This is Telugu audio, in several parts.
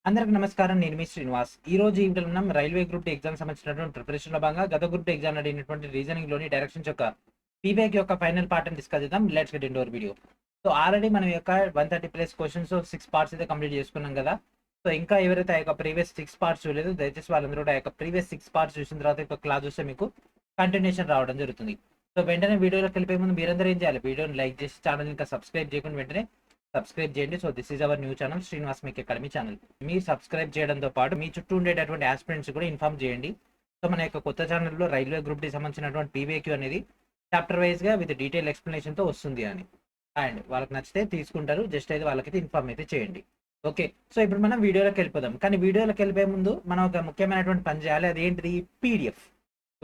అందరికి నమస్కారం. నేను మీ శ్రీనివాస్. ఈ రోజు ఈ వీడియోలో మనం రైల్వే గ్రూప్ డి ఎగ్జామ్ సంబంధించినటువంటి ప్రిపరేషన్ లో భాగంగా గత గ్రూప్ డి ఎగ్జామ్ అడిగినటువంటి రీజనింగ్ లోని డైరెక్షన్స్ యొక్క ఫీడ్బ్యాక్ యొక్క ఫైనల్ పార్ట్ అని డిస్కస్ చేద్దాం. Let's get into hour video. So already మనం యొక్క 130 ప్లస్ క్వశ్చన్స్ 6 పార్ట్స్ అయితే కంప్లీట్ చేసుకున్నాం కదా. సో ఇంకా ఎవరైతే ఆ యొక్క ప్రీవియస్ 6 పార్ట్స్ చూడలేదు, దయచేసి వాళ్ళందరూ కూడా ఆ యొక్క ప్రీవియస్ 6 పార్ట్స్ చూసిన తర్వాత ఒక క్లాస్ చూస్తే మీకు కంటిన్యూషన్ రావడం జరుగుతుంది. సో వెంటనే వీడియోలోకి వెళ్ళిపోయే ముందు మీరందరూ ఏం చేయాలి, వీడియోని లైక్ చేసి ఛానల్ ఇంకా సబ్స్క్రైబ్ చేయకుండా వెంటనే సబ్స్క్రైబ్ చేయండి. So this is our new channel Srinivas make academy channel. మీరు సబ్స్క్రైబ్ చేయడంతో పాటు మీ చుట్టూ ఉండేటటువంటి ఆస్పిరెంట్స్ కూడా ఇన్ఫార్మ్ చేయండి. సో మన యొక్క కొత్త ఛానల్లో రైల్వే గ్రూప్ డి సంబంధించినటువంటి పీవీక్యూ అనేది చాప్టర్ వైజ్ గా విత్ డీటెయిల్ ఎక్స్ప్లెనేషన్ తో వస్తుంది అని. అండ్ వాళ్ళకి నచ్చితే తీసుకుంటారు, జస్ట్ అయితే వాళ్ళకైతే ఇన్ఫార్మ్ అయితే చేయండి. ఓకే, సో ఇప్పుడు మనం వీడియోలోకి వెళ్ళిపోదాం. కానీ వీడియోలోకి వెళ్ళిపోయే ముందు మనం ఒక ముఖ్యమైనటువంటి పని చేయాలి. అదేంటిది? పీడిఎఫ్.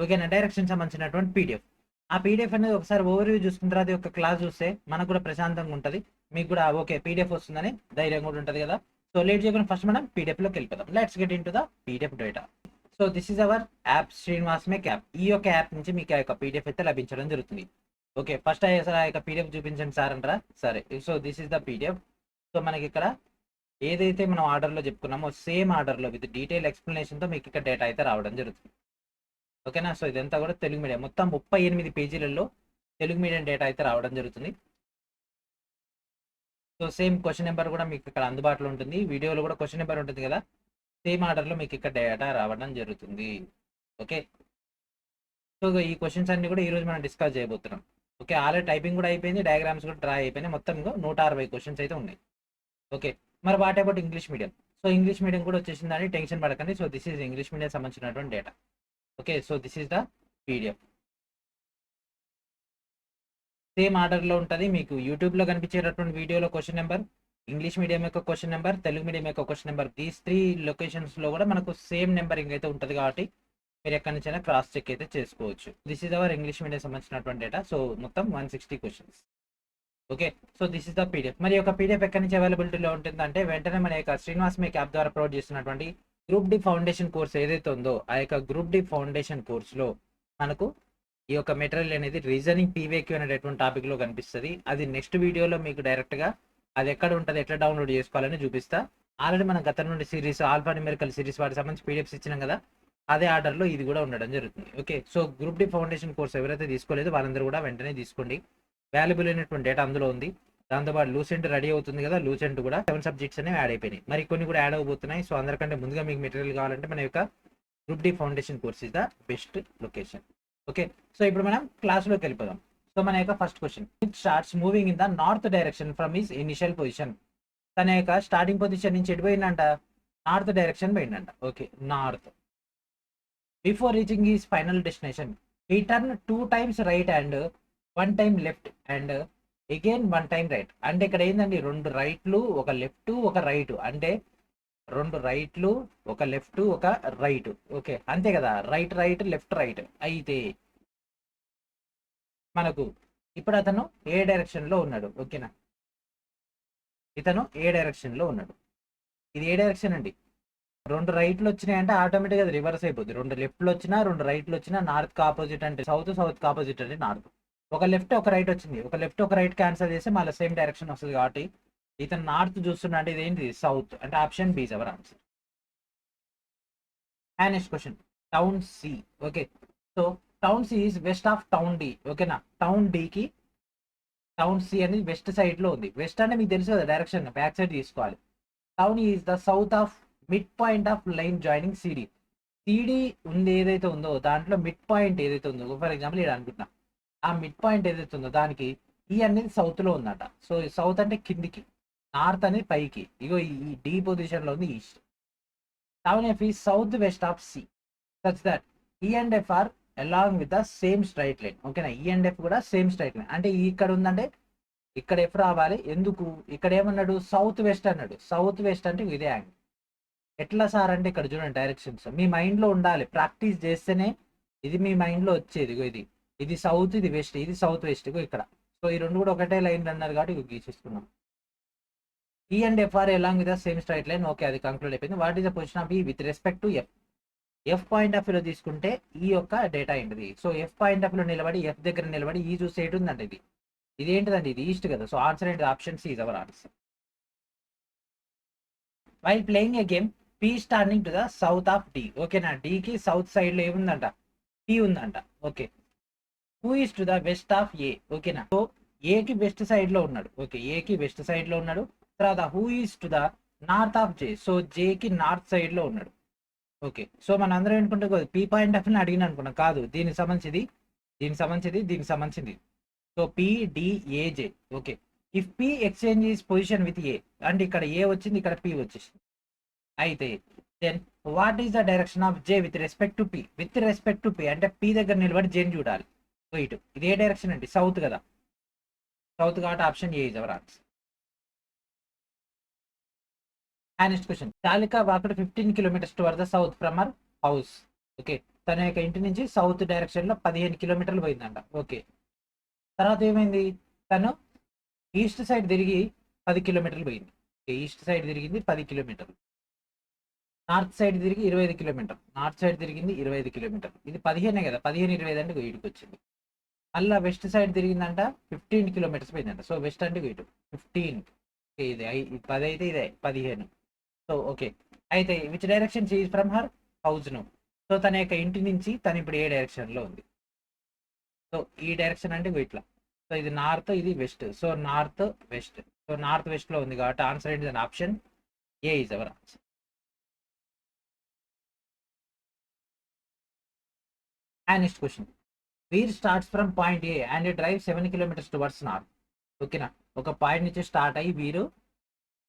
ఓకేనా? డైరెక్షన్ సంబంధించినటువంటి పీడిఎఫ్. ఆ పీడిఎఫ్ అనేది ఒకసారి ఓవర్వ్యూ చూసుకున్న తర్వాత ఒక క్లాస్ చూస్తే మనకు కూడా ప్రశాంతంగా ఉంటుంది, మీకు కూడా ఓకే పీడిఎఫ్ వస్తుందని ధైర్యం కూడా ఉంటుంది కదా. సో లేట్ చేయకుండా ఫస్ట్ మనం పీడిఎఫ్ లోకి వెళ్ళిపోదాం. Let's get in to the PDF data. So this is our app Srinivas make app. ఈ యొక్క యాప్ నుంచి మీకు ఆ యొక్క పీడిఎఫ్ అయితే లభించడం జరుగుతుంది. ఓకే, ఫస్ట్ అసలు ఆ యొక్క పీడిఎఫ్ చూపించండి సార్ అంటారా? సరే, so this is the PDF. So మనకి ఇక్కడ ఏదైతే మనం ఆర్డర్లో చెప్పుకున్నామో సేమ్ ఆర్డర్లో విత్ డీటెయిల్ ఎక్స్ప్లెనేషన్తో మీకు ఇక్కడ డేటా అయితే రావడం జరుగుతుంది. ఓకేనా? సో ఇదంతా కూడా తెలుగు మీడియం, మొత్తం 38 పేజీలలో తెలుగు మీడియం డేటా అయితే రావడం జరుగుతుంది. సో సేమ్ క్వశ్చన్ నెంబర్ కూడా మీకు ఇక్కడ అందుబాటులో ఉంటుంది. వీడియోలో కూడా క్వశ్చన్ నెంబర్ ఉంటుంది కదా, సేమ్ ఆర్డర్లో మీకు ఇక్కడ డేటా రావడం జరుగుతుంది. ఓకే, సో ఈ క్వశ్చన్స్ అన్ని కూడా ఈరోజు మనం డిస్కస్ చేయబోతున్నాం. ఓకే, ఆల్రెడీ టైపింగ్ కూడా అయిపోయింది, డయాగ్రామ్స్ కూడా డ్రా అయిపోయినాయి. మొత్తం 160 క్వశ్చన్స్ అయితే ఉన్నాయి. ఓకే, మరి what about English medium? So English medium కూడా వచ్చేసిందని టెన్షన్ పడకండి. So this is English medium సంబంధించినటువంటి data. Okay, so this is the PDF. Same ఆర్డర్లో ఉంటుంది. మీకు యూట్యూబ్లో కనిపించేటటువంటి వీడియోలో క్వశ్చన్ నెంబర్, ఇంగ్లీష్ మీడియం యొక్క క్వశ్చన్ నెంబర్, తెలుగు మీడియం యొక్క క్వశ్చన్ నెంబర్, దీస్ 3 లొకేషన్స్లో కూడా మనకు సేమ్ నెంబరింగ్ అయితే ఉంటుంది కాబట్టి మీరు ఎక్కడి నుంచైనా క్రాస్ చెక్ అయితే చేసుకోవచ్చు. This is our English medium సంబంధించినటువంటి డేటా. సో మొత్తం 160 questions. Okay, so this is the PDF. మరి యొక్క పీడిఎఫ్ ఎక్కడి నుంచి అవైలబిలిటీలో ఉంటుందంటే వెంటనే మన యొక్క శ్రీనివాస్ మేక్ యాప్ ద్వారా ప్రొవైడ్ చేస్తున్నటువంటి గ్రూప్ డి ఫౌండేషన్ కోర్స్ ఏదైతే ఉందో ఆ యొక్క గ్రూప్ డి ఫౌండేషన్ కోర్సులో మనకు ఈ యొక్క మెటీరియల్ అనేది రీజనింగ్ పీవీక్యూ అనేటటువంటి టాపిక్ లో కనిపిస్తుంది. అది నెక్స్ట్ వీడియోలో మీకు డైరెక్ట్ గా అది ఎక్కడ ఉంటుంది, ఎట్లా డౌన్లోడ్ చేసుకోవాలని చూపిస్తా. ఆల్రెడీ మన గత నుండి సిరీస్ ఆల్ఫా న్యూమెరికల్ సిరీస్ వాటికి సంబంధించి పీడిఎఫ్స్ ఇచ్చినాం కదా, అదే ఆర్డర్ లో ఇది కూడా ఉండడం జరుగుతుంది. Okay, so group D foundation course ఎవరైతే తీసుకోలేదో వాళ్ళందరూ కూడా వెంటనే తీసుకోండి. వాల్యుబుల్ అయినటువంటి డేటా అందులో ఉంది. దాంతోపాటు లూసెంట్ రెడీ అవుతుంది కదా, లూసెంట్ కూడా 7 సబ్జెక్ట్స్ అనేవి యాడ్ అయిపోయినాయి, మరి కొన్ని కూడా యాడ్ అవబోతున్నాయి. సో అందరికంటే ముందుగా మీకు మెటీరియల్ కావాలంటే మన యొక్క group D foundation course is the best location. Okay, so ఇప్పుడు మనం క్లాస్లోకి వెళ్ళిపోదాం. సో మన యొక్క first question, it starts moving in the north direction from his initial position. తన యొక్క స్టార్టింగ్ పొజిషన్ నుంచి ఎటు పోయిందంట? నార్త్ డైరెక్షన్ పోయిందంట. Okay, north. Before reaching his final destination he turn 2 times right and 1 time left and again 1 time right. అంటే ఇక్కడ ఏంటండి, 2 రైట్లు ఒక లెఫ్ట్ ఒక రైట్, అంటే 2 రైట్లు ఒక లెఫ్ట్ ఒక రైట్. ఓకే, అంతే కదా, రైట్ రైట్ లెఫ్ట్ రైట్. అయితే మనకు ఇప్పుడు అతను ఏ డైరెక్షన్ లో ఉన్నాడు? ఓకేనా, ఇతను ఏ డైరెక్షన్ లో ఉన్నాడు? ఇది ఏ డైరెక్షన్ అండి? 2 రైట్లు వచ్చినాయంటే ఆటోమేటిక్గా అది రివర్స్ అయిపోద్ది. 2 లెఫ్ట్లు వచ్చినా 2 రైట్లు వచ్చినా నార్త్ కి ఆపోజిట్ అంటే సౌత్, సౌత్ కి ఆపోజిట్ అంటే నార్త్. ఒక లెఫ్ట్ ఒక రైట్ వచ్చింది, ఒక లెఫ్ట్ ఒక రైట్ క్యాన్సల్ చేస్తే మళ్ళీ సేమ్ డైరెక్షన్ వస్తుంది కాబట్టి ఇతను నార్త్ చూస్తున్నా అంటే ఇది ఏంటి? సౌత్. అంటే option B is our answer. And next question, town C. Okay, so town C is west of town D. ఓకేనా, టౌన్ కి టౌన్ సి అనేది వెస్ట్ సైడ్ లో ఉంది. వెస్ట్ అంటే మీకు తెలుసు కదా, డైరెక్షన్ బ్యాక్ సైడ్ తీసుకోవాలి. Town is the south of mid point of line joining CD. CD ఉంది ఏదైతే ఉందో దాంట్లో మిడ్ పాయింట్ ఏదైతే ఉందో, ఫర్ ఎగ్జాంపుల్ ఇక్కడ అనుకుంటున్నా, ఆ మిడ్ పాయింట్ ఏదైతే ఉందో దానికి ఈ అనేది సౌత్ లో ఉందట. సో సౌత్ అంటే కిందికి, నార్త్ అనేది పైకి. ఇగో ఈ డి పొజిషన్ లో ఉంది east. Town F E south west of C such that E and F are along with the same straight line. ఓకేనా, ఈ అండ్ ఎఫ్ కూడా సేమ్ స్ట్రైట్ లైన్. అంటే ఇక్కడ ఉందంటే ఇక్కడ ఎఫ్ రావాలి. ఎందుకు? ఇక్కడ ఏమన్నాడు? సౌత్ వెస్ట్ అన్నాడు. సౌత్ వెస్ట్ అంటే ఇదే యాంగిల్. ఎట్లా సార్ అంటే ఇక్కడ చూడండి, డైరెక్షన్స్ మీ మైండ్ లో ఉండాలి, ప్రాక్టీస్ చేస్తేనే ఇది మీ మైండ్ లో వచ్చేది. ఇది ఇది సౌత్, ఇది వెస్ట్, ఇది సౌత్ వెస్ట్ ఇక్కడ. సో ఈ రెండు కూడా ఒకటే లైన్ అన్నారు కాబట్టి ఇది గీసేసుకున్నాం. E and F are along with the same straight line. Okay, అది కంక్లూడ్ అయిపోయింది. What is the position of E with respect to F? F point of వ్యూలో తీసుకుంటే ఈ యొక్క డేటా ఏంటిది? సో ఎఫ్ పాయింట్ ఆఫ్ వ్యూలో నిలబడి ఎఫ్ దగ్గర నిలబడి ఈ చూస్తే ఎటు ఉందంటే ఇది ఏంటిదండి? ఇది ఈస్ట్ కదా. సో ఆన్సర్ ఏంటి? Option C is our answer. While playing a game P standing to the south of D. ఓకేనా, డికి సౌత్ సైడ్ లో ఏముందంట, పి ఉందంట. Okay, who is to the west of A. ఓకేనా, సో ఏకి వెస్ట్ సైడ్ లో ఉన్నాడు. ఓకే, ఏకి వెస్ట్ సైడ్ లో ఉన్నాడు. తర్వాత who is to the north of J, so జేకి నార్త్ సైడ్ లో ఉన్నాడు. ఓకే, సో మన అందరం ఏంటంటే పి పాయింట్ ఆఫ్ అడిగిన అనుకున్నాం, కాదు, దీనికి సంబంధించింది, దీనికి సంబంధించింది, దీనికి సంబంధించింది. So P D A J. Okay, if P exchange is position with A, అంటే ఇక్కడ ఏ వచ్చింది, ఇక్కడ పి వచ్చేసింది. అయితే then what is the direction of J with respect to P. With respect to P అంటే పి దగ్గర నిలబడి జేని చూడాలి. సో ఇటు ఇది ఏ డైరెక్షన్ అండి, సౌత్ కదా, సౌత్ కాబట్టి option A is our answer. Next question, చాలిక వాకుడు 15 kilometres toward the south from our house. Okay, తన యొక్క ఇంటి నుంచి సౌత్ డైరెక్షన్ లో 15 కిలోమీటర్లు పోయిందంట. ఓకే, తర్వాత ఏమైంది, తను ఈస్ట్ సైడ్ తిరిగి 10 కిలోమీటర్లు పోయింది. ఈస్ట్ సైడ్ తిరిగింది 10 కిలోమీటర్లు. నార్త్ సైడ్ తిరిగి 25 కిలోమీటర్లు. నార్త్ సైడ్ తిరిగింది 25 కిలోమీటర్లు. ఇది 15 కదా, 15 25 అంటే ఇటుకు వచ్చింది. మళ్ళీ వెస్ట్ సైడ్ తిరిగిందంట 15 కిలోమీటర్స్ పోయిందంట. సో వెస్ట్ అంటే ఇటు 15. ఇది 10 అయితే ఇదే 15. సో ఓకే, అయితే which direction she is from her house ను. సో తన యొక్క ఇంటి నుంచి తను ఇప్పుడు ఏ డైరెక్షన్ లో ఉంది. సో ఈ డైరెక్షన్ అంటే ఇట్లా. సో ఇది నార్త్, ఇది west. So north west. So north west లో ఉంది కాబట్టి ఆన్సర్ ఏంటి, option A is our answer. And next question, Veer starts from point A and drive 7 kilometers towards north. ఓకేనా, ఒక పాయింట్ నుంచి స్టార్ట్ అయ్యి వీరు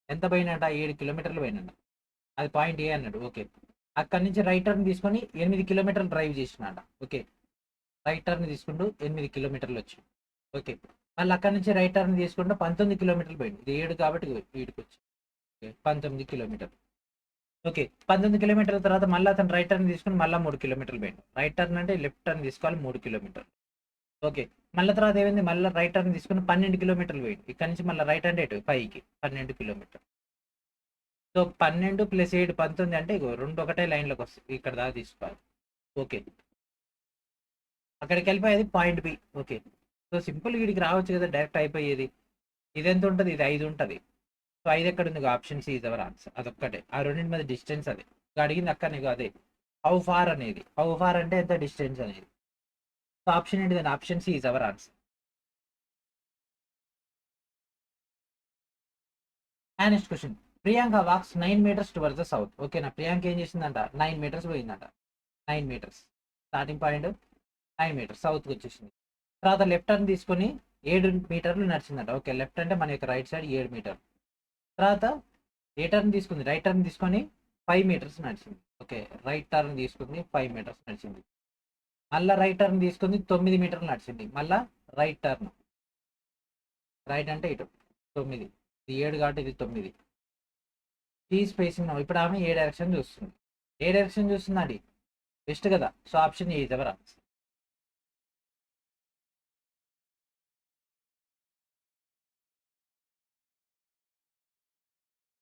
ఎంత పోయినట, 7 కిలోమీటర్లు పోయినట. అది పాయింట్ ఏ అన్నాడు. ఓకే, అక్కడి నుంచి రైట్ టర్న్ తీసుకొని 8 కిలోమీటర్లు డ్రైవ్ చేసినట. ఓకే, రైట్ టర్న్ తీసుకుంటూ 8 కిలోమీటర్లు వచ్చి. ఓకే, మళ్ళీ అక్కడి నుంచి రైట్ టర్న్ తీసుకుంటూ 19 కిలోమీటర్లు పోయింది. ఇది 7 కాబట్టి వీడికి వచ్చి 19 కిలోమీటర్లు. ఓకే, 19 కిలోమీటర్ల తర్వాత మళ్ళీ అతను రైట్ టర్న్ తీసుకుని మళ్ళీ 3 కిలోమీటర్లు పోయింది. రైట్ టర్న్ అంటే లెఫ్ట్ టర్న్ తీసుకోవాలి 3 కిలోమీటర్లు. ఓకే, మళ్ళీ తర్వాత ఏమైంది, మళ్ళీ రైట్ టర్న్ తీసుకుని 12 కిలోమీటర్లు పోయింది. ఇక్కడ నుంచి మళ్ళీ రైట్ అంటే ఎటు పైకి 12 కిలోమీటర్లు. సో 12 + 7 19 అంటే ఇగో రెండు ఒకటే లైన్లోకి వస్తాయి, ఇక్కడ దాకా తీసుకోవాలి. ఓకే, అక్కడికి వెళ్ళిపోయేది point B. Okay, so simple వీడికి రావచ్చు కదా, డైరెక్ట్ అయిపోయేది. ఇది ఎంత ఉంటుంది, ఇది 5 ఉంటుంది. సో 5 ఎక్కడ ఉంది, option C is our answer. అదొక్కటే, ఆ రెండింటి మధ్య డిస్టెన్స్ అది అడిగింది అక్క నీకు, అదే హౌ ఫార్ అనేది. హౌ ఫార్ అంటే ఎంత డిస్టెన్స్ అనేది. సో ఆప్షన్ ఏంటి, దాని option C is our answer. And next question, Priyanka walks 9 metres towards the south. ఓకేనా, ప్రియాంక ఏం చేసిందంట, 9 మీటర్స్ పోయిందంట. 9 మీటర్స్ స్టార్టింగ్ పాయింట్ 9 మీటర్స్ సౌత్కి వచ్చేసింది. తర్వాత లెఫ్ట్ టర్న్ తీసుకొని 7 మీటర్లు నడిచిందంట. ఓకే, లెఫ్ట్ అంటే మన యొక్క రైట్ సైడ్ 7 మీటర్లు. తర్వాత ఏ టర్న్ తీసుకుంది, రైట్ టర్న్ తీసుకొని 5 మీటర్స్ నడిచింది. ఓకే, రైట్ టర్న్ తీసుకుంది 5 మీటర్స్ నడిచింది. మళ్ళీ రైట్ టర్న్ తీసుకుంది 9 మీటర్లు నడిచింది. మళ్ళీ రైట్ టర్న్, రైట్ అంటే ఇటు 9, ఇది 7 కాబట్టి ఇది 9. టీ స్పేసింగ్. ఇప్పుడు ఆమె ఏ డైరెక్షన్ చూస్తుంది, ఏ డైరెక్షన్ చూస్తుందండి, వెస్ట్ కదా. So option A is our answer.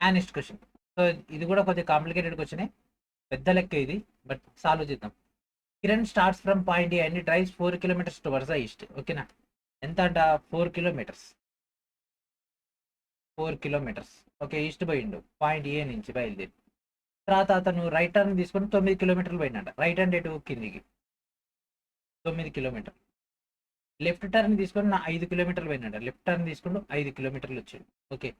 And next question, so ఇది కూడా కొద్దిగా కాంప్లికేటెడ్ క్వశ్చనే, పెద్ద లెక్క ఇది, బట్ సాల్వ్ చేద్దాం. Kiran starts from point A and drives 4 kilometres towards the east. ఓకేనా, ఎంత అంట, 4 కిలోమీటర్స్. 4 కిలోమీటర్స్. ఓకే, ఈస్ట్ పోయిండు పాయింట్ ఏ నుంచి బయలుదేరి. తర్వాత అతను రైట్ టర్న్ తీసుకొని 9 కిలోమీటర్లు పోయిందంట. రైట్ హ్యాండ్ ఎటు కిందికి 9 కిలోమీటర్లు. లెఫ్ట్ టర్న్ తీసుకొని 5 కిలోమీటర్లు పోయిందంట. లెఫ్ట్ టర్న్ తీసుకుంటూ 5 కిలోమీటర్లు వచ్చింది. ఓకే,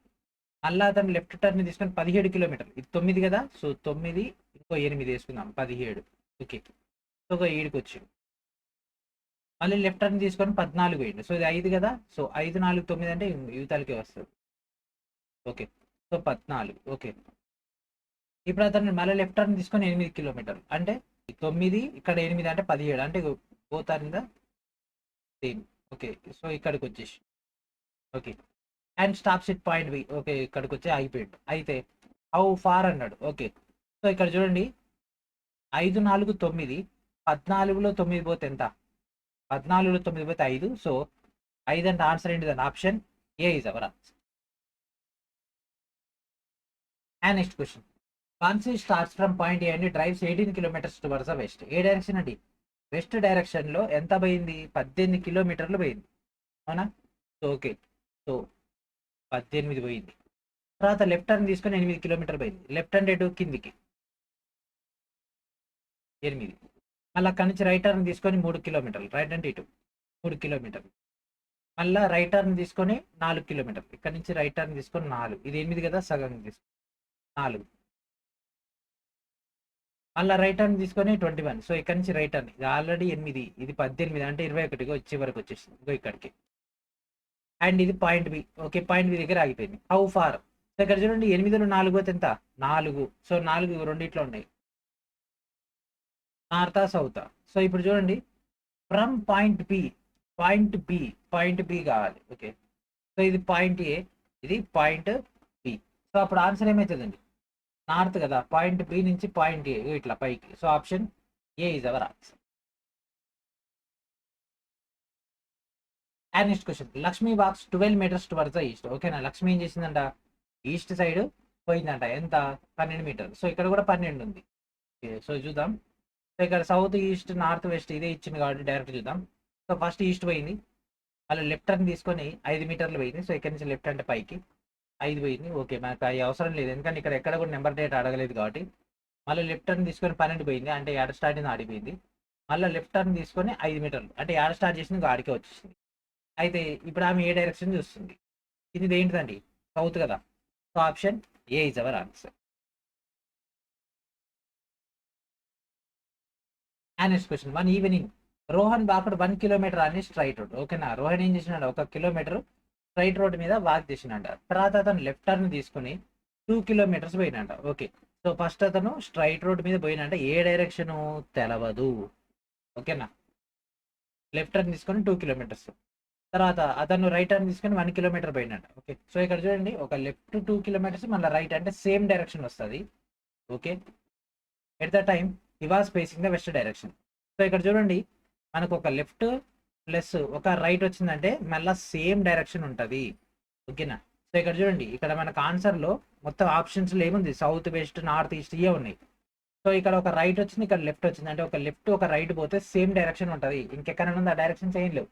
మళ్ళీ అతను లెఫ్ట్ టర్న్ తీసుకొని 17 కిలోమీటర్లు. ఇది 9 కదా, సో 9 ఇంకో 8 వేసుకుందాం 17. ఓకే, సో 7కి వచ్చింది. మళ్ళీ లెఫ్ట్ టర్న్ తీసుకొని 14 పోయింది. సో ఇది 5 కదా, సో 5 4 9 అంటే యువతలకే వస్తుంది. Okay, so 14. ఓకే, ఇప్పుడు అతను మళ్ళీ లెఫ్ట్ టర్న్ తీసుకొని 8 కిలోమీటర్లు. అంటే 9 ఇక్కడ 8 అంటే 17 అంటే పోతారు సేమ్. ఓకే, సో ఇక్కడికి వచ్చేసి. Okay, and stops at point B. Okay, ఇక్కడికి వచ్చి ఆగిపోయాడు. అయితే హౌ ఫార్ అన్నాడు. ఓకే, సో ఇక్కడ చూడండి, 5 4 9, 14లో 9 పోతే ఎంత, 14లో 9 పోతే 5. సో 5 అంటే ఆన్సర్ ఏంటి, దాని option A is our answer. And next question, కాన్సీ starts from point A and drives 18 kilometres towards the west. ఏ డైరెక్షన్ అండి, వెస్ట్ డైరెక్షన్ లో ఎంత పోయింది, 18 కిలోమీటర్లు పోయింది. అవునా, సో ఓకే, సో 18 పోయింది. తర్వాత లెఫ్ట్ టర్న్ తీసుకొని 8 కిలోమీటర్ పోయింది. లెఫ్ట్ హ్యాండ్ ఎటు కిందికి 8. మళ్ళీ అక్కడి నుంచి రైట్ టర్న్ తీసుకొని 3 కిలోమీటర్లు, రైట్ హ్యాండ్ ఇటు 3 కిలోమీటర్లు. మళ్ళీ రైట్ టర్న్ తీసుకొని 4 కిలోమీటర్లు. ఇక్కడ నుంచి రైట్ టర్న్ తీసుకొని 4, ఇది 8 కదా, సగం తీసుకొని 4. మళ్ళీ రైట్ టర్న్ తీసుకొని 21. సో ఇక్కడ నుంచి రైట్ టర్న్, ఇది ఆల్రెడీ 8, ఇది 18 అంటే 21 వచ్చే వరకు వచ్చేసింది ఇంకో ఇక్కడికి. అండ్ ఇది point B. Okay, point B దగ్గర ఆగిపోయింది. How far? సో ఇక్కడ చూడండి 8లో 4 పోతే ఎంత? 4. సో 4 రెండిట్లో ఉన్నాయి, నార్తా సౌతా. సో ఇప్పుడు చూడండి from point B, point B కావాలి. ఓకే, సో ఇది పాయింట్ ఏ, ఇది పాయింట్ బి. సో అప్పుడు ఆన్సర్ ఏమవుతుందండి? నార్త్ కదా, పాయింట్ బి నుంచి పాయింట్ ఏ ఇట్లా పైకి. So option A is our answer. And next question, Lakshmi walks 12 meters towards the east. ఓకేనా, లక్ష్మి ఏం చేసిందంట? ఈస్ట్ సైడ్ పోయిందంట. ఎంత? 12 meters. సో ఇక్కడ కూడా 12 ఉంది. సో చూద్దాం. సో ఇక్కడ సౌత్, ఈస్ట్, నార్త్, వెస్ట్ ఇదే ఇచ్చింది కాబట్టి డైరెక్ట్ చూద్దాం. సో ఫస్ట్ ఈస్ట్ పోయింది, మళ్ళీ లెఫ్ట్ టర్న్ తీసుకొని 5 మీటర్లు పోయింది. సో ఇక్కడ నుంచి లెఫ్ట్ అంటే పైకి 5 పోయింది. ఓకే, మనకు అవి అవసరం లేదు ఎందుకంటే ఇక్కడ ఎక్కడ కూడా నెంబర్ డేట్ అడగలేదు కాబట్టి. మళ్ళీ లెఫ్ట్ టర్న్ తీసుకొని 12 పోయింది, అంటే ఏడ స్టార్ట్ అయింది ఆడిపోయింది. మళ్ళీ లెఫ్ట్ టర్న్ తీసుకొని 5 మీటర్లు, అంటే ఏడ స్టార్ట్ చేసింది ఆడికే వచ్చేసింది. అయితే ఇప్పుడు ఆమె ఏ డైరెక్షన్ చూస్తుంది? ఇది ఏంటిదండి? సౌత్ కదా. So option A is our answer. And next question, one evening Rohan walked 1 kilometer on a straight road. ఓకేనా, రోహన్ ఏం చేసినాడు? 1 kilometer స్ట్రైట్ రోడ్ మీద వాక్ చేసినాడ. తర్వాత అతను లెఫ్ట్ టర్న్ తీసుకుని 2 kilometers పోయినాడ. ఓకే, సో ఫస్ట్ అతను స్ట్రైట్ రోడ్ మీద పోయినంటే ఏ డైరెక్షన్ తెలవదు. ఓకేనా, లెఫ్ట్ టర్న్ తీసుకొని 2 kilometers. తర్వాత అతను రైట్ టర్న్ తీసుకొని 1 kilometer పోయినాడు. ఓకే, సో ఇక్కడ చూడండి ఒక లెఫ్ట్ 2 kilometers, మళ్ళీ రైట్ అంటే సేమ్ డైరెక్షన్ వస్తుంది. Okay, at the time he was facing the west direction. So ఇక్కడ చూడండి మనకు ఒక లెఫ్ట్ ప్లస్ ఒక రైట్ వచ్చిందంటే మళ్ళీ సేమ్ డైరెక్షన్ ఉంటుంది. ఓకేనా, సో ఇక్కడ చూడండి ఇక్కడ మనకు ఆన్సర్లో మొత్తం ఆప్షన్స్లో ఏముంది? సౌత్, వెస్ట్, నార్త్, ఈస్ట్ ఇవే ఉన్నాయి. సో ఇక్కడ ఒక రైట్ వచ్చింది, ఇక్కడ లెఫ్ట్ వచ్చింది, అంటే ఒక లెఫ్ట్ ఒక రైట్ పోతే సేమ్ డైరెక్షన్ ఉంటుంది. ఇంకెక్కడ ఉంది ఆ డైరెక్షన్స్ ఏం లేవు.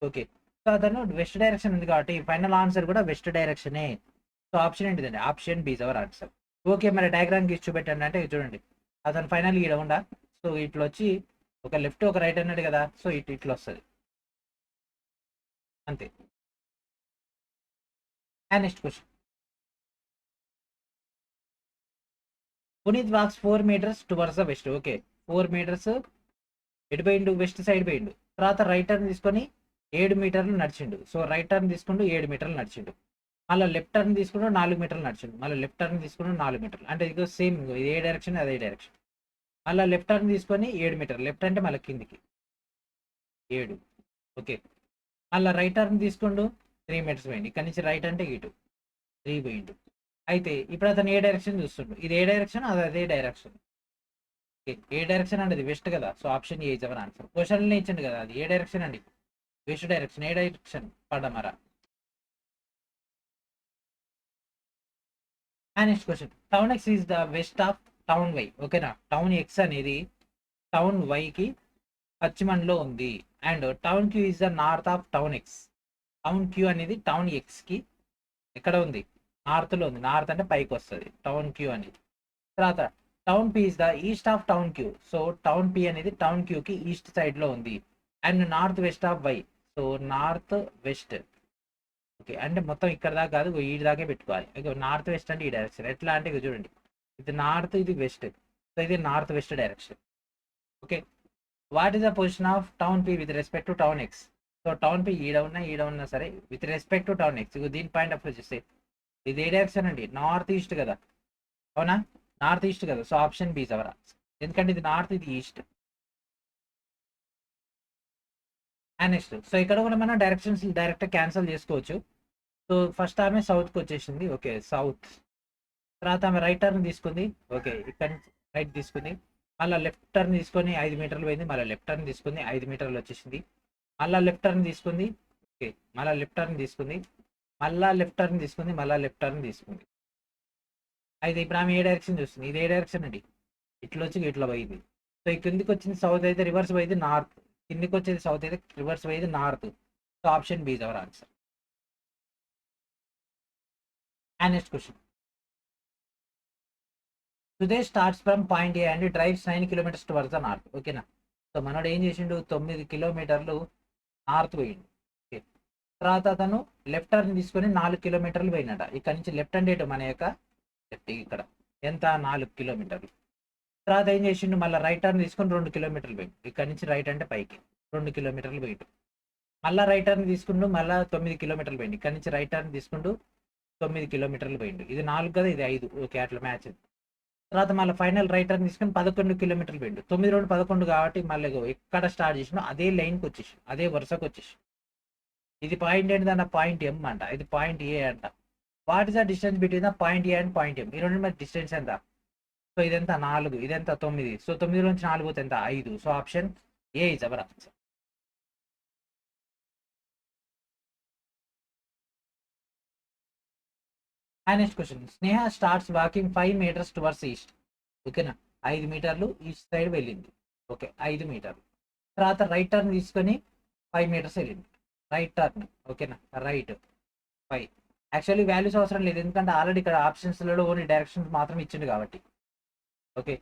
ఓకే, సో అతను వెస్ట్ డైరెక్షన్ ఉంది కాబట్టి ఫైనల్ ఆన్సర్ కూడా వెస్ట్ డైరెక్షనే. సో ఆప్షన్ ఏంటిదండి? Option B is our answer. Okay, మరి డయాగ్రామ్ గీసి చూపెట్టండి అంటే చూడండి అతను ఫైనల్ గీడ ఉండా. సో ఇట్లా వచ్చి ఒక లెఫ్ట్ ఒక రైట్ అన్నాడు కదా, సో ఇట్లా వస్తుంది అంతే. And next question, Puneet walks 4 meters towards the west. Okay, 4 meters ఎటు పోయిండు? వెస్ట్ సైడ్ పోయిండు. తర్వాత రైట్ టర్న్ తీసుకొని 7 మీటర్లు నడిచిండు. సో రైట్ టర్న్ తీసుకుంటూ 7 మీటర్లు నడిచిండు. మళ్ళీ లెఫ్ట్ టర్న్ తీసుకుంటూ 4 మీటర్లు నడిచిండు. మళ్ళీ లెఫ్ట్ టర్న్ తీసుకుంటూ 4 మీటర్లు, అంటే ఇది సేమ్, ఇది ఏ డైరెక్షన్ అదే డైరెక్షన్. మళ్ళీ లెఫ్ట్ టర్న్ తీసుకొని 7 మీటర్లు, లెఫ్ట్ అంటే మళ్ళీ కిందికి 7. ఓకే, మళ్ళీ రైట్ టర్న్ తీసుకుంటూ 3 meters పోయింది. ఇక్కడ నుంచి రైట్ అంటే ఇటు 3 పోయిండు. అయితే ఇప్పుడు అతను ఏ డైరెక్షన్ చూస్తుండు? ఇది ఏ డైరెక్షన్, అది అదే డైరెక్షన్. ఏ డైరెక్షన్ అండి? అది వెస్ట్ కదా. So option A is our answer. క్వశ్చన్లో ఇచ్చిండు కదా, అది ఏ డైరెక్షన్ అండి? West direction. ఏ డైరెక్షన్? పడమర. And next question, town X is the west of town Y. ఓకేనా, టౌన్ ఎక్స్ అనేది టౌన్ వైకి పశ్చిమంలో ఉంది. And town Q is the north of town X. Town Q అనేది టౌన్ ఎక్స్కి ఎక్కడ ఉంది? నార్త్లో ఉంది. నార్త్ అంటే పైకి వస్తుంది టౌన్ క్యూ అనేది. తర్వాత town P is the east of town Q. So town P అనేది టౌన్ క్యూకి ఈస్ట్ సైడ్లో ఉంది. And north west of Y. So north west. Okay, అంటే మొత్తం ఇక్కడ దాకా కాదు, ఈ దాకే పెట్టుకోవాలి. ఓకే, నార్త్ వెస్ట్ అంటే ఈ డైరెక్షన్. ఎట్లా అంటే ఇక చూడండి, ఇది నార్త్, ఇది వెస్ట్. సో ఇది north west direction. Okay, what is the position of town P with respect to town X. So town P ఈడ ఉన్నా సరే with respect to town X. ఇక దీని పాయింట్ ఆఫ్ వ్యూ చూస్తే ఇది ఏ డైరెక్షన్ అండి? నార్త్ ఈస్ట్ కదా, అవునా? నార్త్ ఈస్ట్ కదా. So option B is our answer, ఎందుకంటే ఇది నార్త్, ఇది ఈస్ట్. అండ్ నెక్స్ట్, సో ఇక్కడ కూడా మనం డైరెక్షన్స్ డైరెక్ట్ క్యాన్సిల్ చేసుకోవచ్చు. సో ఫస్ట్ ఆమె సౌత్కి వచ్చేసింది. Okay, south. తర్వాత ఆమె రైట్ టర్న్ తీసుకుంది. ఓకే, ఇక్కడ నుంచి రైట్ తీసుకుంది. మళ్ళీ లెఫ్ట్ టర్న్ తీసుకొని 5 మీటర్లు పోయింది. మళ్ళీ లెఫ్ట్ టర్న్ తీసుకుంది, 5 మీటర్లు వచ్చేసింది. మళ్ళీ లెఫ్ట్ టర్న్ తీసుకుంది. ఓకే, మళ్ళీ లెఫ్ట్ టర్న్ తీసుకుంది. మళ్ళీ లెఫ్ట్ టర్న్ తీసుకుంది. మళ్ళీ లెఫ్ట్ టర్న్ తీసుకుంది. అయితే ఇప్పుడు ఆమె ఏ డైరెక్షన్ చూస్తుంది? ఇది ఏ డైరెక్షన్ అండి? ఇట్లా వచ్చి ఇట్లా పోయింది. సో ఈ కిందికి వచ్చింది సౌత్ అయితే రివర్స్ పోయింది నార్త్. కిందికి వచ్చేది సౌత్ అయితే రివర్స్ పోయింది north. So option B is our answer. And next question, today starts from point A and drives 9 kilometers towards the north. ఓకేనా. సో మనోడు ఏం చేసిండు, 9 కిలోమీటర్లు నార్త్ పోయిండు. ఓకే. తర్వాత అతను లెఫ్ట్ టర్న్ తీసుకొని 4 కిలోమీటర్లు పోయినట. ఇక్కడ నుంచి లెఫ్ట్ అంటే మన యొక్క లెఫ్ట్ ఇక్కడ ఎంత 4 కిలోమీటర్లు. తర్వాత ఏం చేసిండు, మళ్ళీ రైట్ టర్న్ తీసుకొని 2 కిలోమీటర్లు పోయిండు. ఇక్కడ నుంచి రైట్ అంటే పైకి 2 కిలోమీటర్లు పోయిండు. మళ్ళీ రైట్ టర్న్ తీసుకుంటూ మళ్ళీ 9 కిలోమీటర్లు పోయింది. ఇక్కడ నుంచి రైట్ టర్న్ తీసుకుంటూ 9 కిలోమీటర్లు పోయిండు. ఇది 4 కదా, ఇది 5. ఓకే, అట్లా మ్యాచ్. తర్వాత మళ్ళీ ఫైనల్ రైట్ టర్న్ తీసుకొని 11 కిలోమీటర్లు పోయిండు. 9 2 11 కాబట్టి మళ్ళీ ఎక్కడ స్టార్ట్ చేసినా అదే లైన్కి వచ్చేసి అదే వరుసకు వచ్చేసి. ఇది పాయింట్ ఏంటిదన్న, పాయింట్ ఎం అంట, ఇది పాయింట్ ఏ అంట. What is the distance between the point A and point M? ఈ రెండు మరి డిస్టెన్స్ ఎంత? సో ఇదెంత 4, ఇదెంత 9. సో 9 నుంచి 4 పోతే ఎంత 5. So option A is our answer. And next question, Sneha starts walking 5 meters towards east. ఓకేనా, 5 మీటర్లు ఈస్ట్ సైడ్ వెళ్ళింది. ఓకే, 5 మీటర్లు. తర్వాత రైట్ టర్న్ తీసుకొని 5 మీటర్స్ వెళ్ళింది. Right turn. ఓకేనా, రైట్ 5. యాక్చువల్లీ వాల్యూస్ అవసరం లేదు, ఎందుకంటే ఆల్రెడీ ఇక్కడ ఆప్షన్స్లలో ఓన్లీ డైరెక్షన్స్ మాత్రం ఇచ్చిండు కాబట్టి. ఓకే,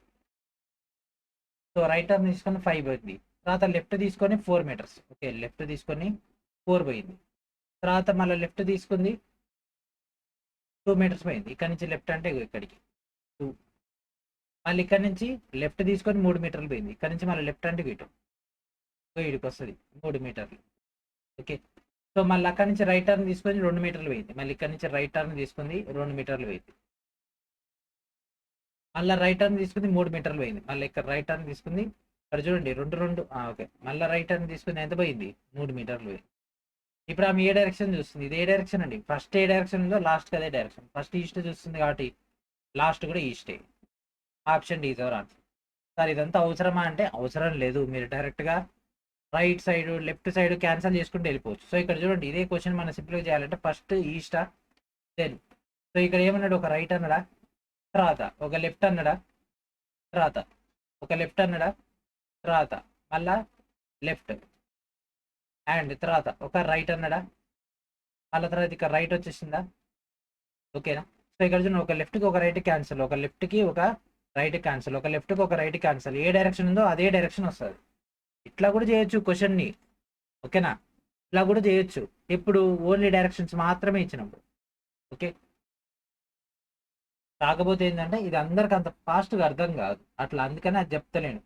సో రైట్ టర్న్ తీసుకొని 5 పోయింది. తర్వాత లెఫ్ట్ తీసుకొని 4 మీటర్స్. ఓకే, లెఫ్ట్ తీసుకొని 4 పోయింది. తర్వాత మళ్ళీ లెఫ్ట్ తీసుకుంది 2 మీటర్స్ పోయింది. ఇక్కడ నుంచి లెఫ్ట్ అంటే ఇక్కడికి 2. మళ్ళీ ఇక్కడ నుంచి లెఫ్ట్ తీసుకొని 3 మీటర్లు పోయింది. ఇక్కడ నుంచి మళ్ళీ లెఫ్ట్ అంటే ఇటు ఇటుకి వస్తుంది 3 మీటర్లు. ఓకే, సో మళ్ళీ అక్కడ నుంచి రైట్ టర్న్ తీసుకొని 2 మీటర్లు పోయింది. మళ్ళీ ఇక్కడ నుంచి రైట్ టర్న్ తీసుకుంది 2 మీటర్లు పోయింది. మళ్ళీ రైట్ టర్న్ తీసుకుంది 3 మీటర్లు పోయింది. మళ్ళీ ఇక్కడ రైట్ టర్న్ తీసుకుంది, ఇక్కడ చూడండి 2 2. ఓకే, మళ్ళీ రైట్ టర్న్ తీసుకుంది, ఎంత పోయింది 3 మీటర్లు పోయింది. ఇప్పుడు ఆమె ఏ డైరెక్షన్ చూస్తుంది, ఇది ఏ డైరెక్షన్ అండి, ఫస్ట్ ఏ డైరెక్షన్ ఉందో లాస్ట్కి అదే డైరెక్షన్. ఫస్ట్ ఈస్ట్ చూస్తుంది కాబట్టి లాస్ట్ కూడా ఈస్టే. Option D is our answer. Sir ఇదంతా అవసరమా అంటే అవసరం లేదు, మీరు డైరెక్ట్గా right side left side cancel చేసుకుంటూ వెళ్ళిపోవచ్చు. సో ఇక్కడ చూడండి, ఇదే క్వశ్చన్ మనం సింప్లిఫై చేయాలంటే ఫస్ట్ ఈస్టా దెన్. సో ఇక్కడ ఏమన్నాడు, ఒక రైట్ అన్నడా, తర్వాత ఒక లెఫ్ట్ అన్నడా, తర్వాత ఒక లెఫ్ట్ అన్నడా, తర్వాత మళ్ళా లెఫ్ట్ అండ్ తర్వాత ఒక రైట్ అన్నడా, మళ్ళీ తర్వాత ఇక్కడ రైట్ వచ్చేసిందా. ఓకేనా. సో ఇక్కడ చూడండి, ఒక లెఫ్ట్కి ఒక రైట్ క్యాన్సిల్, ఒక లెఫ్ట్కి ఒక రైట్ క్యాన్సిల్, ఒక లెఫ్ట్కి ఒక రైట్ క్యాన్సిల్. ఏ డైరెక్షన్ ఉందో అదే డైరెక్షన్ వస్తుంది. ఇట్లా కూడా చేయొచ్చు క్వశ్చన్ని. ఓకేనా, ఇట్లా కూడా చేయొచ్చు. ఇప్పుడు ఓన్లీ డైరెక్షన్స్ మాత్రమే ఇచ్చినప్పుడు. ఓకే, కాకపోతే ఏంటంటే ఇది అందరికి అంత ఫాస్ట్గా అర్థం కాదు అట్లా, అందుకని అది చెప్తలేను.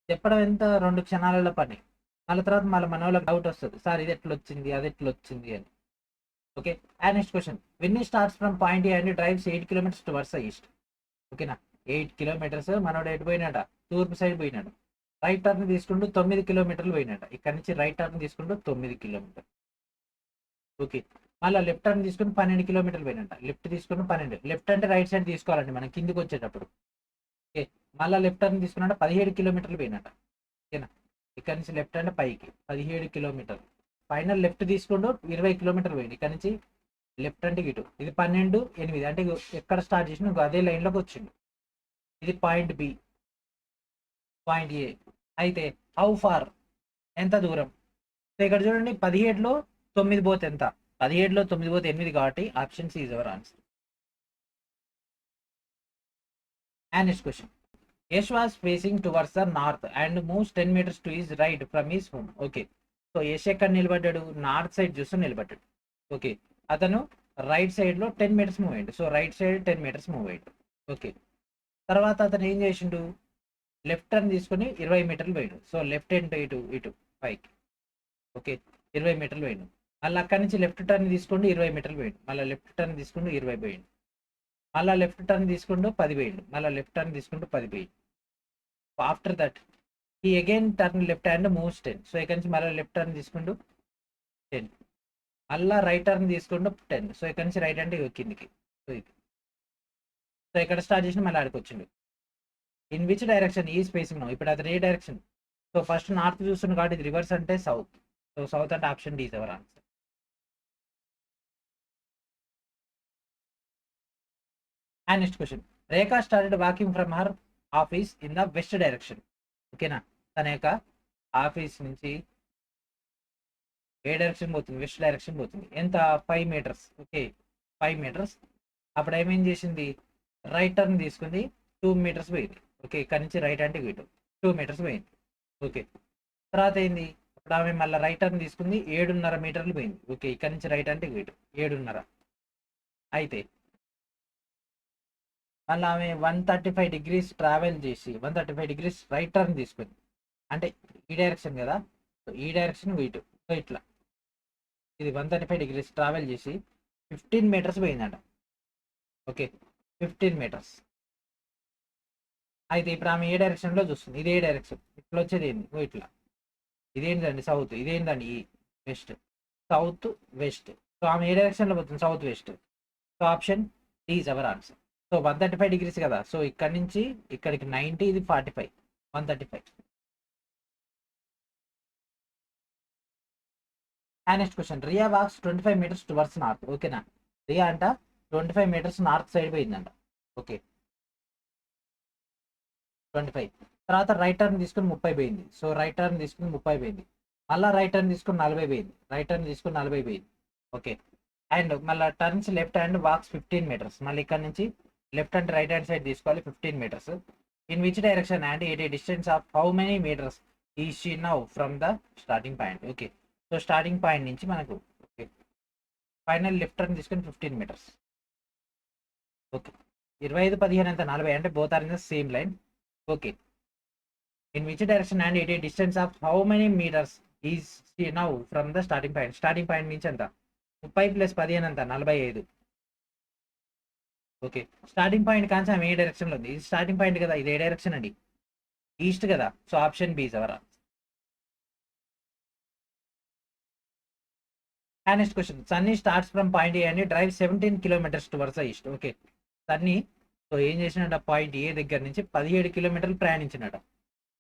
చెప్పడం ఎంత 2 క్షణాలలో పని. మళ్ళీ తర్వాత మళ్ళీ మన వాళ్ళకి డౌట్ వస్తుంది, సార్ ఇది ఎట్లా వచ్చింది అది ఎట్లా వచ్చింది అని. Okay, and next question, when E starts from point A and drives 8 kilometres towards east. ఓకేనా, 8 కిలోమీటర్స్ మనోడు ఎటు పోయినాడ, తూర్పు సైడ్ పోయినాడు. రైట్ టర్న్ తీసుకుంటూ 9 కిలోమీటర్లు పోయినాడు. ఇక్కడ నుంచి రైట్ టర్న్ తీసుకుంటూ 9 కిలోమీటర్లు. ఓకే, మళ్ళీ లెఫ్ట్ టర్న్ తీసుకుని 12 కిలోమీటర్లు పోయినట్ట. లెఫ్ట్ తీసుకుని 12, లెఫ్ట్ అంటే రైట్ సైడ్ తీసుకోవాలండి మనం కిందికి వచ్చేటప్పుడు. ఓకే, మళ్ళీ లెఫ్ట్ టర్న్ తీసుకున్నట్ట 17 కిలోమీటర్లు పోయినట్ట. ఓకేనా, ఇక్కడ నుంచి లెఫ్ట్ అంటే పైకి 17 కిలోమీటర్లు. ఫైనల్ లెఫ్ట్ తీసుకుంటూ 20 కిలోమీటర్లు పోయింది. ఇక్కడ నుంచి లెఫ్ట్ అంటే ఇటు, ఇది 12 8 అంటే ఎక్కడ స్టార్ట్ చేసిన అదే లైన్లోకి వచ్చిండు. ఇది పాయింట్ బి, పాయింట్ ఏ. అయితే హౌ ఫార్, ఎంత దూరం. సో ఇక్కడ చూడండి, 17లో 9 పోతే ఎంత, 17లో 9 పోతే 8 కాబట్టి option C is our answer. And next question, Yash was facing towards the north and moves 10 meters to his right from his home. Okay, so Yash ఎక్కడ నిలబడ్డాడు, నార్త్ సైడ్ చూస్తూ నిలబడ్డాడు. ఓకే, అతను రైట్ సైడ్లో 10 మీటర్స్ మూవ్ అయ్యాడు. సో రైట్ సైడ్ 10 మీటర్స్ మూవ్ అయ్యాడు. ఓకే, తర్వాత అతను ఏం చేసిండు, లెఫ్ట్ టర్న్ తీసుకుని 20 మీటర్లు పోయాడు. సో లెఫ్ట్ అంటే ఇటు ఇటు పైకి. ఓకే, 20 మీటర్లు పోయాడు. మళ్ళీ అక్కడి నుంచి లెఫ్ట్ టర్న్ తీసుకుంటూ 20 మీటర్లు పోయాడు. మళ్ళీ లెఫ్ట్ టర్న్ తీసుకుంటూ 20 పోయాడు. మళ్ళీ లెఫ్ట్ టర్న్ తీసుకుంటూ 10 పోయాడు. మళ్ళీ లెఫ్ట్ టర్న్ తీసుకుంటూ 10 పోయాడు. ఆఫ్టర్ దట్ ఈ again turn left hand moves 10. So ఇక్కడ నుంచి మళ్ళీ లెఫ్ట్ టర్న్ తీసుకుంటూ 10, మళ్ళీ రైట్ టర్న్ తీసుకుంటూ 10. సో ఇక్కడ నుంచి రైట్ హ్యాండ్ కిందికి. సో ఇది, సో ఇక్కడ స్టార్ట్ చేసిన మళ్ళీ ఆడికి వచ్చిండు. ఇన్ విచ్ డైరెక్షన్ ఈ స్పేసింగ్ నో, ఇప్పుడు అతను ఏ డైరెక్షన్. సో ఫస్ట్ నార్త్ చూస్తున్నాడు కాబట్టి ఇది రివర్స్ అంటే సౌత్. సో సౌత్ అంటే option D is our answer. And next question, Rekha started walking from her office in the west direction. ఓకేనా, తన యొక్క ఆఫీస్ నుంచి ఏ డైరెక్షన్ పోతుంది, వెస్ట్ డైరెక్షన్ పోతుంది. ఎంత 5 మీటర్స్. Okay, 5 metres. అప్పుడు ఏమేం చేసింది, రైట్ టర్న్ తీసుకుంది, 2 మీటర్స్ పోయింది. ఓకే, ఇక్కడ నుంచి రైట్ అంటే ఇటు 2 మీటర్స్ పోయింది. ఓకే, తర్వాత ఏంది, ఇప్పుడు ఆమె మళ్ళీ రైట్ టర్న్ తీసుకుంది, 7.5 మీటర్లు పోయింది. ఓకే, ఇక్కడ నుంచి రైట్ అంటే ఇటు 7.5. అయితే మళ్ళీ ఆమె 135 డిగ్రీస్ ట్రావెల్ చేసి 135 డిగ్రీస్ రైట్ టర్న్ తీసుకుంది. అంటే ఈ డైరెక్షన్ కదా, సో ఈ డైరెక్షన్ ఇటు, సో ఇట్లా ఇది 135 డిగ్రీస్ ట్రావెల్ చేసి 15 మీటర్స్ పోయిందంట. Okay, 15 metres. అయితే ఇప్పుడు ఆమె ఏ డైరెక్షన్లో చూస్తుంది, ఇదే డైరెక్షన్, ఇట్లా వచ్చేది ఏంది, ఓ ఇట్లా, ఇదేంటండి సౌత్, ఇదేంటండి ఈ వెస్ట్, సౌత్ వెస్ట్. సో ఆమె ఏ డైరెక్షన్లో పోతుంది, south west. So option D is our answer. So 135 degrees కదా, సో ఇక్కడ నుంచి ఇక్కడికి 90, ఇది 45, 135. Next question, Riya walks 25 meters towards north. ఓకేనా, రియా అంట 25 మీటర్స్ నార్త్ సైడ్ పోయిందంట. ఓకే, 25. తర్వాత రైట్ టర్న్ తీసుకుని 30 పోయింది. సో రైట్ టర్న్ తీసుకుని 30 పోయింది. మళ్ళీ రైట్ టర్న్ తీసుకుని 40 పోయింది. రైట్ టర్న్ తీసుకుని 40 పోయింది. ఓకే, అండ్ మళ్ళీ turns left hand walks 15 metres. మళ్ళీ ఇక్కడ నుంచి left and right hand side తీసుకోవాలి 15 metres. In which direction and at a distance of how many metres is she now from the starting point. Okay, so starting point నుంచి మనకు ఓకే ఫైనల్ లెఫ్ట్ టర్న్ తీసుకుని 15 మీటర్స్. ఓకే, 25, 15 అంత 40 అంటే both are in the same line. Okay, in which direction and at a distance of how many meters is she now from the starting point. Starting point నుంచి ఎంత, 30 + 15 అంత 45. ఓకే, స్టార్టింగ్ పాయింట్ కాంచి ఆమె ఏ డైరెక్షన్లో ఉంది, ఇది స్టార్టింగ్ పాయింట్ కదా, ఇది ఏ డైరెక్షన్ అండి, ఈస్ట్ కదా. So option B is our answer. Next question, Sunny starts from point A and drive 17 kilometers towards the east. Okay, Sunny so ఏం చేసినట్ట, పాయింట్ ఏ దగ్గర నుంచి 17 కిలోమీటర్లు ప్రయాణించినట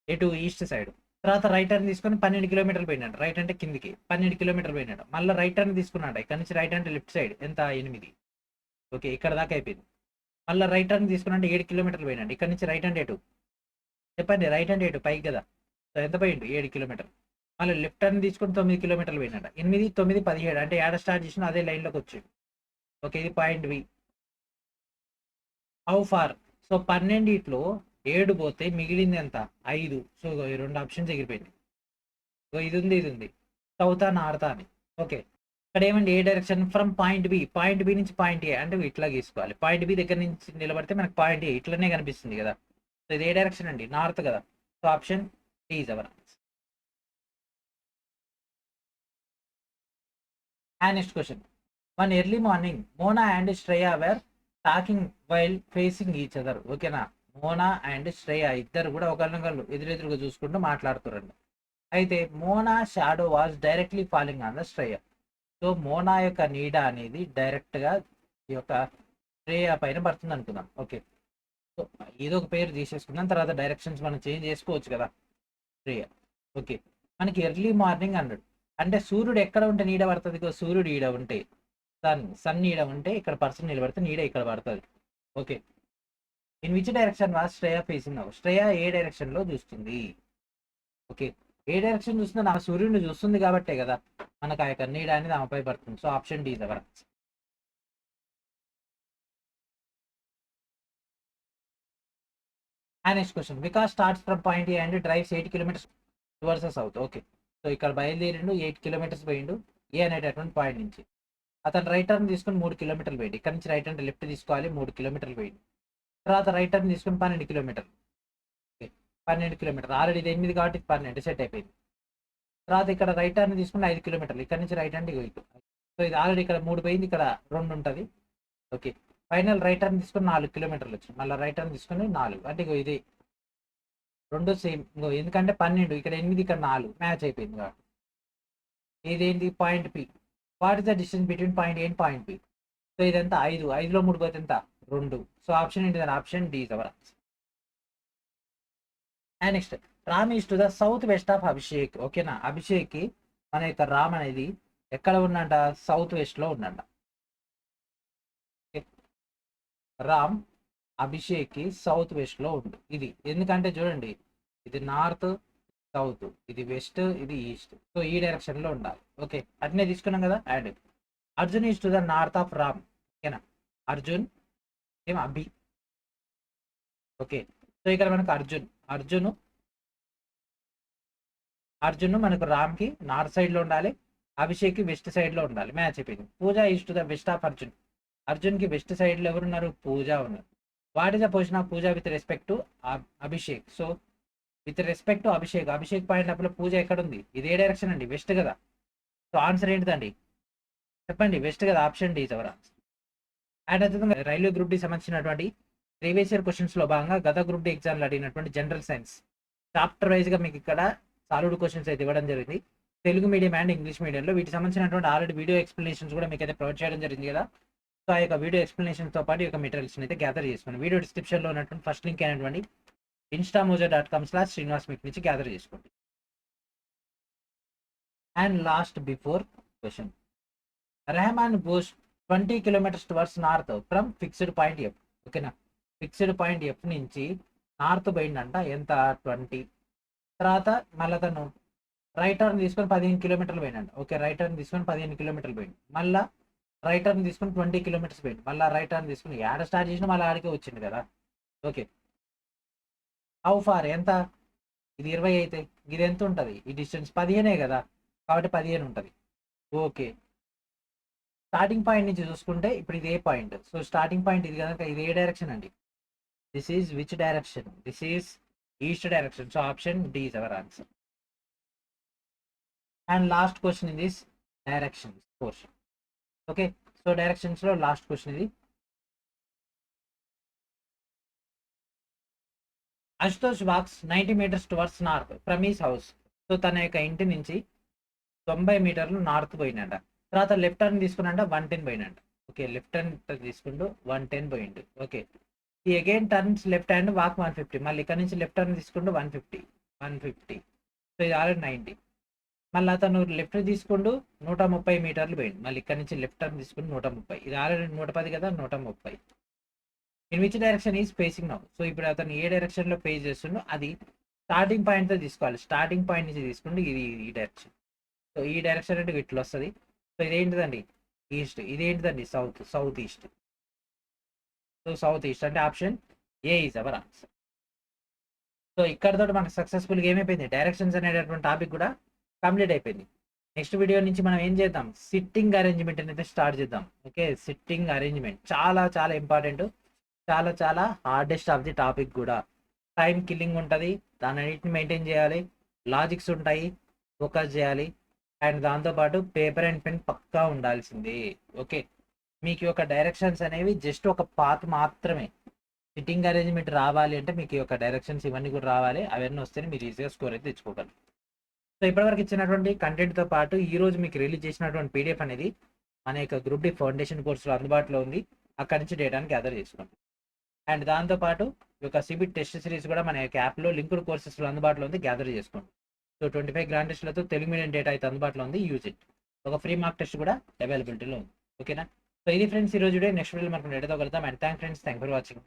ఎటు ఈస్ట్ సైడ్. తర్వాత రైట్ టర్న్ తీసుకొని 12 కిలోమీటర్లు పోయినట్టు, రైట్ అంటే కిందికి 12 కిలోమీటర్లు పోయినట్టు. మళ్ళీ రైట్ టర్న్ తీసుకున్నాడు, ఇక్కడ నుంచి రైట్ అంటే లెఫ్ట్ సైడ్ ఎంత, 8. ఓకే, ఇక్కడ దాకా అయిపోయింది. మళ్ళీ రైట్ టర్న్ తీసుకున్నట్టు 7 కిలోమీటర్లు పోయినట్టు. ఇక్కడ నుంచి రైట్ అంటే ఎటు చెప్పండి, రైట్ అంటే ఎటు పైకి కదా, సో ఎంత పోయిండు, 7 కిలోమీటర్లు. మళ్ళీ లెఫ్ట్ టర్న్ తీసుకుని 9 కిలోమీటర్లు పోయినట్ట. 8, 9, 17 అంటే ఏడ స్టార్ట్ చేసినా అదే లైన్లోకి వచ్చింది. ఓకే, ఇది point B. How far, so 12లో 7 పోతే మిగిలింది ఎంత, 5. సో ఈ 2 ఆప్షన్స్ ఎగిరిపోయింది. సో ఇది ఉంది, ఇది ఉంది, సౌతా నార్తా అని. ఓకే, ఇక్కడ ఏమండి ఏ direction, from point B, point B నుంచి పాయింట్ ఏ అంటే ఇట్లా గీసుకోవాలి. పాయింట్ బి దగ్గర నుంచి నిలబడితే మనకు పాయింట్ ఏ ఇట్లనే కనిపిస్తుంది కదా. సో ఇది ఏ డైరెక్షన్ అండి, నార్త్ కదా. So option D is our answer. Next question, one early morning Mona and Shreya were talking while facing each other. ఓకేనా, మోనా అండ్ శ్రేయ ఇద్దరు కూడా ఒకరినొకరు ఎదురెదురుగా చూసుకుంటూ మాట్లాడుతురండి. అయితే Mona shadow was directly falling on the Shreya. So Mona యొక్క నీడ అనేది డైరెక్ట్ గా ఈ యొక్క శ్రేయ పైన పడుతుంది అనుకుందాం. ఓకే, సో ఏదో ఒక పేరు తీసేసుకుందాం, తర్వాత డైరెక్షన్స్ మనం చేంజ్ చేసుకోవచ్చు కదా. శ్రేయ. ఓకే, మనకి ఎర్లీ మార్నింగ్ అన్నాడు అంటే సూర్యుడు ఎక్కడ ఉంటే నీడ పడుతుంది, సూర్యుడు ఈడ ఉంటే సన్ నీడ ఉంటే ఇక్కడ పర్సన్ నిలబడితే నీడ ఇక్కడ పడుతుంది. Okay, in which direction was Shreya facing now, Shreya A direction లో చూస్తుంది. ఓకే, ఏ డైరెక్షన్ చూస్తుందో నా సూర్యుడిని చూస్తుంది కాబట్టే కదా మనకు ఆ యొక్క నీడ అనేది ఆమెపై పడుతుంది. సో ఆప్షన్ డి ఎవరు. Next question, Vikas starts from point A and drives 8 kilometres towards south. Okay, so ఇక్కడ బయలుదేరిండు 8 కిలోమీటర్స్ పోయిండు ఏ అనేటటువంటి పాయింట్ నుంచి. అతను రైట్ టర్న్ తీసుకుని 3 కిలోమీటర్లు పోయింది. ఇక్కడ నుంచి రైట్ అంటే లెఫ్ట్ తీసుకోవాలి, 3 కిలోమీటర్లు పోయింది. తర్వాత రైట్ టర్న్ తీసుకుని 12 కిలోమీటర్లు. ఓకే, 12 కిలోమీటర్లు ఆల్రెడీ ఇది 8 కాబట్టి 12 సెట్ అయిపోయింది. తర్వాత ఇక్కడ రైట్ టర్న్ తీసుకుని 5 కిలోమీటర్లు. ఇక్కడ నుంచి రైట్ అంటే సో ఇది ఆల్రెడీ ఇక్కడ 3 పోయింది, ఇక్కడ 2 ఉంటుంది. ఓకే, ఫైనల్ రైట్ టర్న్ తీసుకుని 4 కిలోమీటర్లు వచ్చింది. మళ్ళీ రైట్ టర్న్ తీసుకుని 4 అంటే ఇది 2 సేమ్. ఎందుకంటే 12 ఇక్కడ 8 ఇక్కడ 4 మ్యాచ్ అయిపోయింది కాబట్టి ఇదేంటి point P. What is the distance between point A and point P. So ఇదంతా 5, 5లో 3 పోతే ఎంత 2. సో ఆప్షన్ ఏంటి, option D is our answer. And next, Ram is to the south west of Abhishek. ఓకేనా, అభిషేక్ మన యొక్క రామ్ అనేది ఎక్కడ ఉన్నంట, సౌత్ వెస్ట్ లో ఉన్నంట. రామ్ అభిషేక్ సౌత్ వెస్ట్ లో ఉంది. ఇది ఎందుకంటే చూడండి, ఇది నార్త్, సౌత్, ఇది వెస్ట్, ఇది ఈస్ట్. సో ఈ డైరెక్షన్ లో ఉండాలి. ఓకే, అట్నే తీసుకున్నాం కదా. And Arjun is to the north of Ram. ఓకేనా, అర్జున్ ఏం అభి. ఓకే, సో ఇక్కడ మనకు అర్జున్ మనకు రామ్కి నార్త్ సైడ్ లో ఉండాలి, అభిషేక్ కి వెస్ట్ సైడ్ లో ఉండాలి. మ్యాచ్ అయిపోయింది. Pooja east to the west of Arjun కి వెస్ట్ సైడ్ లో ఎవరున్నారు? పూజ ఉన్నారు. What is the position of Pooja with respect to Abhishek? So with respect to Abhishek point అప్పుడు పూజ ఎక్కడ ఉంది? ఇదే డైరెక్షన్ అండి, వెస్ట్ కదా. సో ఆన్సర్ ఏంటిదండి చెప్పండి? వెస్ట్ కదా, ఆప్షన్ డి ఎవరు ఆన్సర్. అండ్ అదేవిధంగా రైల్వే గ్రూప్ డి సంబంధించినటువంటి ప్రీవియస్ ఇయర్ క్వశ్చన్స్ లో భాగంగా గత గ్రూప్ డి ఎగ్జామ్లో అడిగినటువంటి జనరల్ సైన్స్ చాప్టర్ వైజ్ గా మీకు ఇక్కడ సాల్వ్డ్ క్వశ్చన్స్ అయితే ఇవ్వడం జరిగింది. తెలుగు మీడియం అండ్ ఇంగ్లీష్ మీడియంలో వీటికి సంబంధించినటువంటి ఆల్రెడీ వీడియో ఎక్స్ప్లెనేషన్స్ కూడా మీకు అయితే ప్రొవైడ్ చేయడం జరిగింది కదా. సో ఆ యొక్క వీడియో ఎక్స్ప్లెనేషన్తో పాటు ఈ యొక్క మెటీరియల్స్ అయితే గ్యాదర్ చేసుకోండి. వీడియో డిస్క్రిప్షన్లో ఉన్నటువంటి ఫస్ట్ లింక్ అయినటువంటి instamojo.com/Srinivas మీకు నుంచి గ్యాదర్ చేసుకోండి. And last before question, Rehman goes 20 kilometers towards north from fixed point F. ఓకేనా, ఫిక్స్డ్ పాయింట్ ఎఫ్ నుంచి నార్త్ పోయిందంట, ఎంత? 20. తర్వాత మళ్ళీ తను రైట్ టర్న్ తీసుకొని 15 కిలోమీటర్లు పోయినండి. ఓకే, రైట్ టర్న్ తీసుకొని 15 కిలోమీటర్లు పోయింది. మళ్ళీ రైట్ టర్న్ తీసుకొని 20 కిలోమీటర్స్ పోయింది. మళ్ళీ రైట్ టర్న్ తీసుకుని యాడ స్టార్ట్ చేసిన మళ్ళీ ఆడికే వచ్చింది కదా. ఓకే, హౌ ఫార్ ఎంత? ఇది 20 అయితే ఇది ఎంత ఉంటుంది? ఈ డిస్టెన్స్ 15 కదా, కాబట్టి 15 ఉంటుంది. ఓకే, స్టార్టింగ్ పాయింట్ నుంచి చూసుకుంటే ఇప్పుడు ఇది ఏ పాయింట్? సో స్టార్టింగ్ పాయింట్ ఇది కనుక ఇది ఏ డైరెక్షన్ అండి? This is which direction? This is east direction. So option D is our answer. And last question in this directions portion. Okay, so directions లో లాస్ట్ క్వశ్చన్ ఇది. Ashutosh walks 90 meters towards north from his house. So తన యొక్క ఇంటి నుంచి 90 మీటర్లు నార్త్ పోయినంట. తర్వాత లెఫ్ట్ టర్న్ తీసుకున్నంట 110 పోయినంట. ఓకే, లెఫ్ట్ టర్న్ తీసుకుంటూ 110 పోయిండు. ఓకే, ఈ again turns left hand walk 150. మళ్ళీ ఇక్కడ నుంచి లెఫ్ట్ టర్న్ తీసుకుంటూ 150. సో ఇది ఆల్రెడీ 90. మళ్ళీ అతను లెఫ్ట్ తీసుకుంటూ 130 మీటర్లు పోయింది. మళ్ళీ ఇక్కడ నుంచి లెఫ్ట్ టర్న్ తీసుకుని 130. ఇది ఆల్రెడీ 110 కదా, 130. In which direction is facing now? So ఇప్పుడు అతను ఏ డైరెక్షన్ లో ఫేస్ చేస్తుండో అది స్టార్టింగ్ పాయింట్ తో తీసుకోవాలి. స్టార్టింగ్ పాయింట్ నుంచి తీసుకుంటే ఇది ఈ డైరెక్షన్. సో ఈ డైరెక్షన్ అంటే ఇట్లా వస్తుంది. సో ఇదేంటిదండి? ఈస్ట్. ఇదేంటిదండి? South east. So south east అంటే option A is our answer. So ఇక్కడతో మనకు సక్సెస్ఫుల్గా ఏమైపోయింది? డైరెక్షన్స్ అనేటటువంటి టాపిక్ కూడా కంప్లీట్ అయిపోయింది. నెక్స్ట్ వీడియో నుంచి మనం ఏం చేద్దాం? సిట్టింగ్ అరేంజ్మెంట్ అనేది స్టార్ట్ చేద్దాం. ఓకే, సిట్టింగ్ అరేంజ్మెంట్ చాలా చాలా ఇంపార్టెంట్, చాలా చాలా హార్డెస్ట్ ఆఫ్ ది టాపిక్ కూడా. టైం కిల్లింగ్ ఉంటుంది, దాని అన్నిటిని మెయింటైన్ చేయాలి, లాజిక్స్ ఉంటాయి, ఫోకస్ చేయాలి, అండ్ దాంతోపాటు పేపర్ అండ్ పెన్ పక్కా ఉండాల్సిందే. ఓకే, మీకు యొక్క డైరెక్షన్స్ అనేవి జస్ట్ ఒక పాత్ మాత్రమే. సిట్టింగ్ అరేంజ్మెంట్ రావాలి అంటే మీకు యొక్క డైరెక్షన్స్ ఇవన్నీ కూడా రావాలి. అవన్నీ వస్తేనే మీరు ఈజీగా స్కోర్ అయితే తెచ్చుకోగలరు. సో ఇప్పటివరకు ఇచ్చినటువంటి కంటెంట్తో పాటు ఈ రోజు మీకు రిలీజ్ చేసినటువంటి పీడిఎఫ్ అనేది మన యొక్క గ్రూప్ డి ఫౌండేషన్ కోర్సులో అందుబాటులో ఉంది. అక్కడి నుంచి డేటాని గ్యాదర్ చేసుకోండి. అండ్ దాంతోపాటు ఈ యొక్క సిబిట్ టెస్ట్ సిరీస్ కూడా మన యొక్క యాప్లో లింక్డ్ కోర్సెస్లో అందుబాటులో ఉంది, గ్యాదర్ చేసుకోండి. సో 25 గ్రాండ్ టెస్ట్లతో తెలుగు మీడియం డేటా అయితే అందుబాటులో ఉంది, యూజ్ ఇట్. ఒక ఫ్రీ మార్క్ టెస్ట్ కూడా అవైలబిలిటీలో ఉంది. ఓకేనా? సో ఇది ఫ్రెండ్స్ ఈ రోజు నెక్స్ట్ వీడియో మనకు డేటాతో కలుద్దాం. And thank for watching.